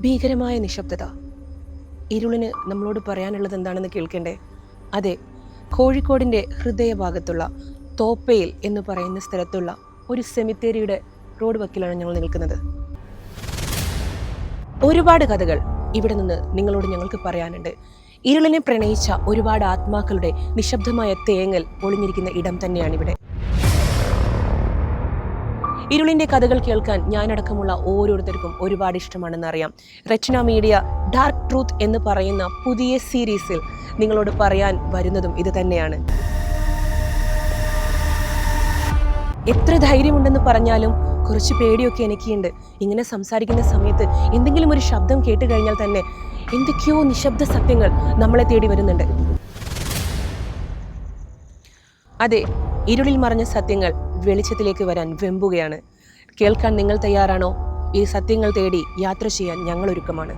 ഭീകരമായ നിശബ്ദത. ഇരുളിന് നമ്മളോട് പറയാനുള്ളത് എന്താണെന്ന് കേൾക്കണ്ടേ? അതെ, കോഴിക്കോടിൻ്റെ ഹൃദയഭാഗത്തുള്ള തോപ്പയിൽ എന്ന് പറയുന്ന സ്ഥലത്തുള്ള ഒരു സെമിത്തേരിയുടെ റോഡ് വക്കിലാണ് ഞങ്ങൾ നിൽക്കുന്നത്. ഒരുപാട് കഥകൾ ഇവിടെ നിന്ന് നിങ്ങളോട് ഞങ്ങൾക്ക് പറയാനുണ്ട്. ഇരുളിനെ പ്രണയിച്ച ഒരുപാട് ആത്മാക്കളുടെ നിശബ്ദമായ തേങ്ങൽ ഒളിഞ്ഞിരിക്കുന്ന ഇടം തന്നെയാണിവിടെ. ഇരുളിൻ്റെ കഥകൾ കേൾക്കാൻ ഞാനടക്കമുള്ള ഓരോരുത്തർക്കും ഒരുപാട് ഇഷ്ടമാണെന്ന് അറിയാം. റെറ്റിന മീഡിയ ഡാർക്ക് ട്രൂത്ത് എന്ന് പറയുന്ന പുതിയ സീരീസിൽ നിങ്ങളോട് പറയാൻ വരുന്നതും ഇത് തന്നെയാണ്. എത്ര ധൈര്യമുണ്ടെന്ന് പറഞ്ഞാലും കുറച്ച് പേടിയൊക്കെ എനിക്കുണ്ട്. ഇങ്ങനെ സംസാരിക്കുന്ന സമയത്ത് എന്തെങ്കിലും ഒരു ശബ്ദം കേട്ട് കഴിഞ്ഞാൽ തന്നെ എന്തൊക്കെയോ നിശബ്ദ സത്യങ്ങൾ നമ്മളെ തേടി വരുന്നുണ്ട്. അതെ, ഇരുളിൽ മറഞ്ഞ സത്യങ്ങൾ വെളിച്ചത്തിലേക്ക് വരാൻ വെമ്പുകയാണ്. കേൾക്കാൻ നിങ്ങൾ തയ്യാറാണോ? ഈ സത്യങ്ങൾ തേടി യാത്ര ചെയ്യാൻ ഞങ്ങൾ ഒരുക്കമാണ്.